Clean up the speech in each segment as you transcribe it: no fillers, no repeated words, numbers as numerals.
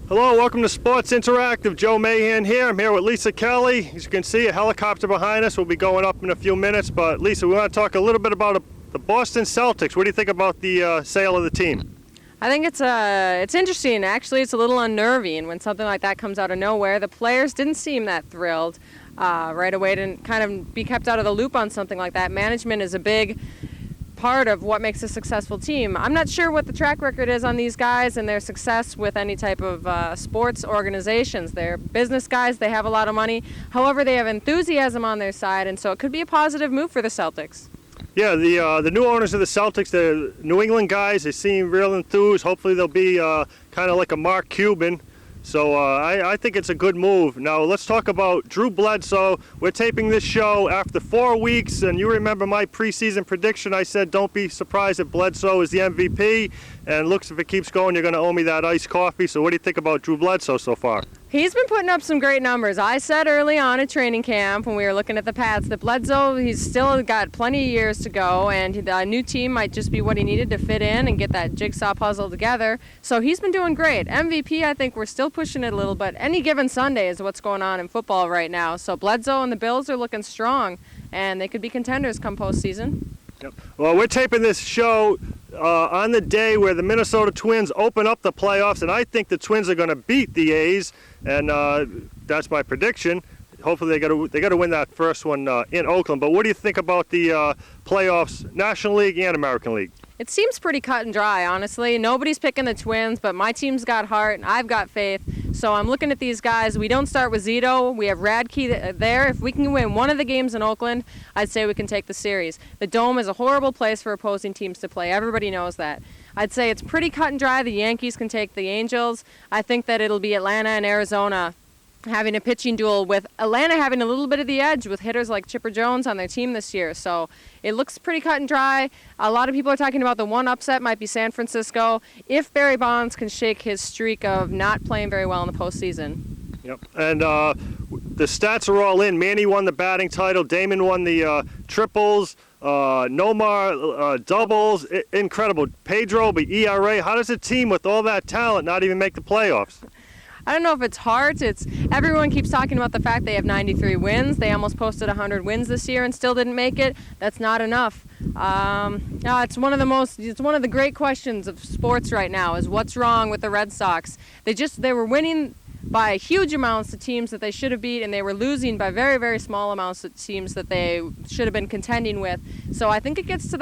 Hello, welcome to Sports Interactive. Joe Mahan here. I'm here with Lisa Kelly. As you can see, a helicopter behind us. We'll be going up in a few minutes. But Lisa, we want to talk a little bit about the Boston Celtics. What do you think about the sale of the team? I think it's interesting. Actually, it's a little unnerving when something like that comes out of nowhere. The players didn't seem that thrilled right away to kind of be kept out of the loop on something like that. Management is a big part of what makes a successful team. I'm not sure what the track record is on these guys and their success with any type of sports organizations. They're business guys. They have a lot of money. However, they have enthusiasm on their side, and so it could be a positive move for the Celtics. Yeah, the new owners of the Celtics, the New England guys, they seem real enthused. Hopefully they'll be kind of like a Mark Cuban. So I think it's a good move. Now let's talk about Drew Bledsoe. We're taping this show after 4 weeks, and you remember my preseason prediction. I said don't be surprised if Bledsoe is the MVP, and looks if it keeps going, you're going to owe me that iced coffee. So what do you think about Drew Bledsoe so far? He's been putting up some great numbers. I said early on at training camp when we were looking at the Pats that Bledsoe, he's still got plenty of years to go, and the new team might just be what he needed to fit in and get that jigsaw puzzle together. So he's been doing great. MVP, I think we're still pushing it a little, but any given Sunday is what's going on in football right now. So Bledsoe and the Bills are looking strong, and they could be contenders come postseason. Yep. Well, we're taping this show on the day where the Minnesota Twins open up the playoffs, and I think the Twins are going to beat the A's, and that's my prediction. Hopefully they got to win that first one in Oakland. But what do you think about the playoffs, National League and American League? It seems pretty cut and dry, honestly. Nobody's picking the Twins, but my team's got heart, and I've got faith. So I'm looking at these guys. We don't start with Zito. We have Radke there. If we can win one of the games in Oakland, I'd say we can take the series. The Dome is a horrible place for opposing teams to play. Everybody knows that. I'd say it's pretty cut and dry. The Yankees can take the Angels. I think that it'll be Atlanta and Arizona having a pitching duel, with Atlanta having a little bit of the edge with hitters like Chipper Jones on their team this year. So it looks pretty cut and dry. A lot of people are talking about the one upset might be San Francisco, if Barry Bonds can shake his streak of not playing very well in the postseason. Yep. And the stats are all in. Manny won the batting title. Damon won the triples. Nomar doubles. Incredible. Pedro, the ERA. How does a team with all that talent not even make the playoffs? I don't know if it's hard. Everyone keeps talking about the fact they have 93 wins. They almost posted 100 wins this year and still didn't make it. That's not enough. No, it's one of the great questions of sports right now is what's wrong with the Red Sox. They were winning by huge amounts to teams that they should have beat, and they were losing by very, very small amounts to teams that they should have been contending with. So I think it gets to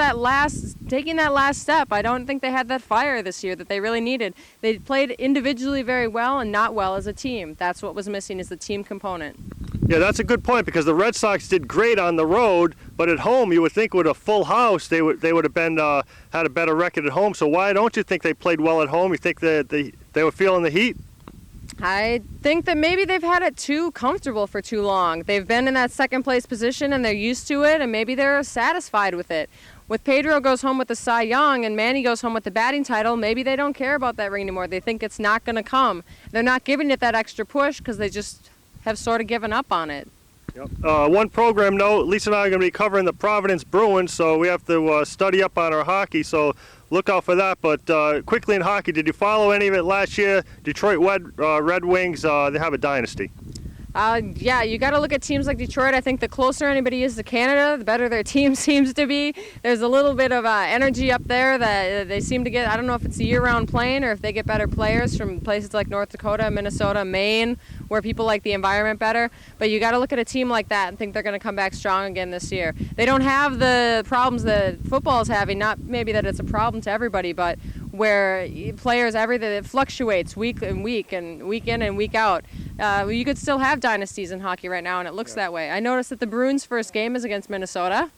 taking that last step. I don't think they had that fire this year that they really needed. They played individually very well and not well as a team. That's what was missing, is the team component. Yeah, that's a good point, because the Red Sox did great on the road, but at home you would think with a full house they would have been had a better record at home. So why don't you think they played well at home? You think that they were feeling the heat? I think that maybe they've had it too comfortable for too long. They've been in that second place position and they're used to it, and maybe they're satisfied with it. With Pedro goes home with the Cy Young and Manny goes home with the batting title, maybe they don't care about that ring anymore. They think it's not going to come. They're not giving it that extra push because they just have sort of given up on it. Yep. One program note, Lisa and I are going to be covering the Providence Bruins, so we have to study up on our hockey, so look out for that. But quickly in hockey, did you follow any of it last year? Detroit Red Wings, they have a dynasty. Yeah, you got to look at teams like Detroit. I think the closer anybody is to Canada, the better their team seems to be. There's a little bit of energy up there that they seem to get. I don't know if it's a year-round playing or if they get better players from places like North Dakota, Minnesota, Maine, where people like the environment better. But you got to look at a team like that and think they're going to come back strong again this year. They don't have the problems that football is having. Not maybe that it's a problem to everybody, but where players, everything, it fluctuates week in and week out. You could still have dynasties in hockey right now, and it looks that way. I noticed that the Bruins' first game is against Minnesota.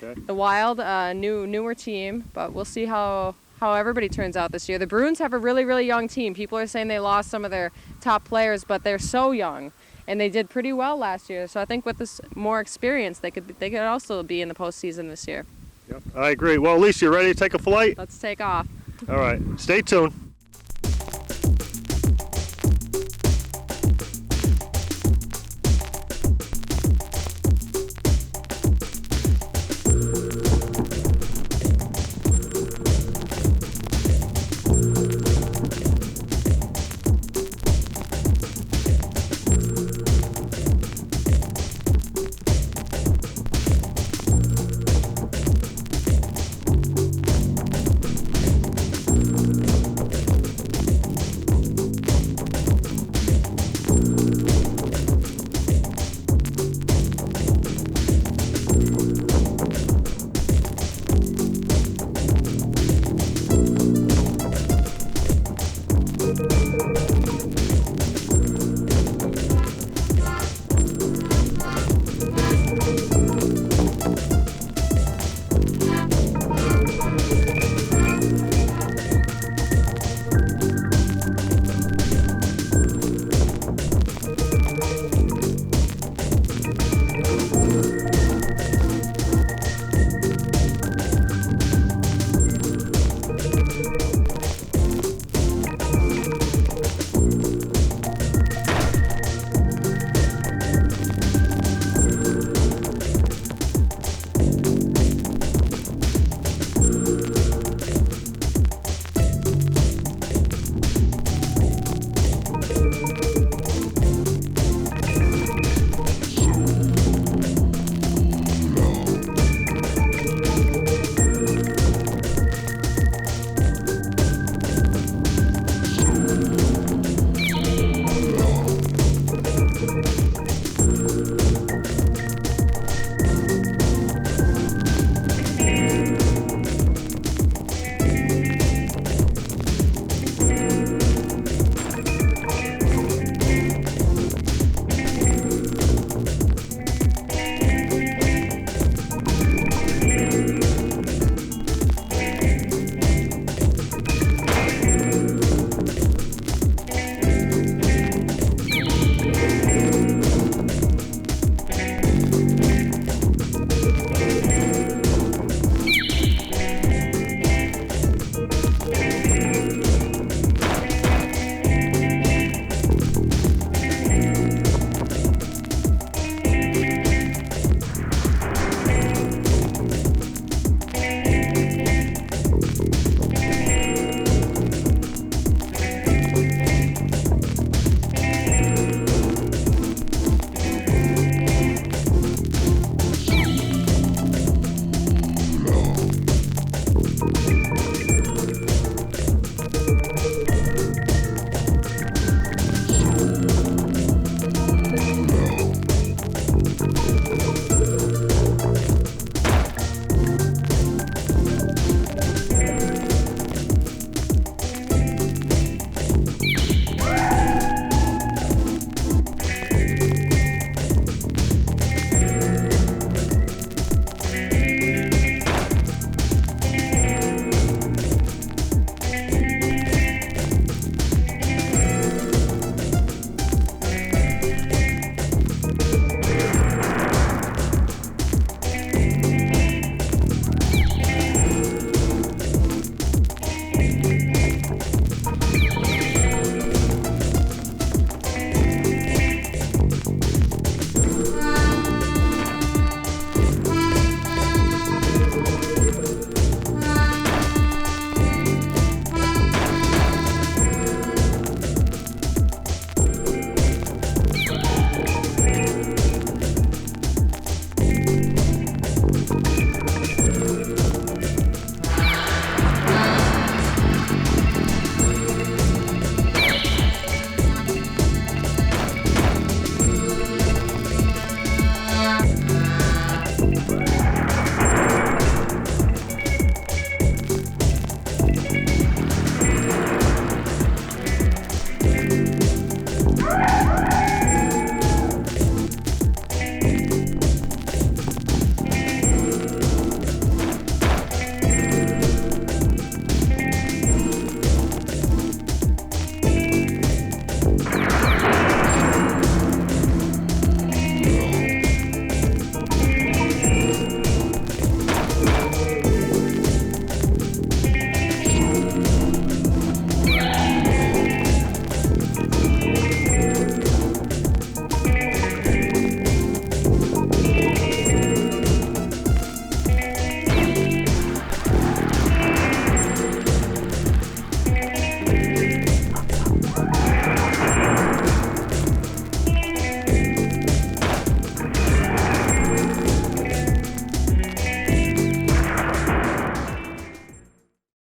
Okay. The Wild, newer team, but we'll see how everybody turns out this year. The Bruins have a really, really young team. People are saying they lost some of their top players, but they're so young, and they did pretty well last year. So I think with this more experience, they could also be in the postseason this year. Yep, I agree. Well, Lisa, you ready to take a flight? Let's take off. All right. Stay tuned.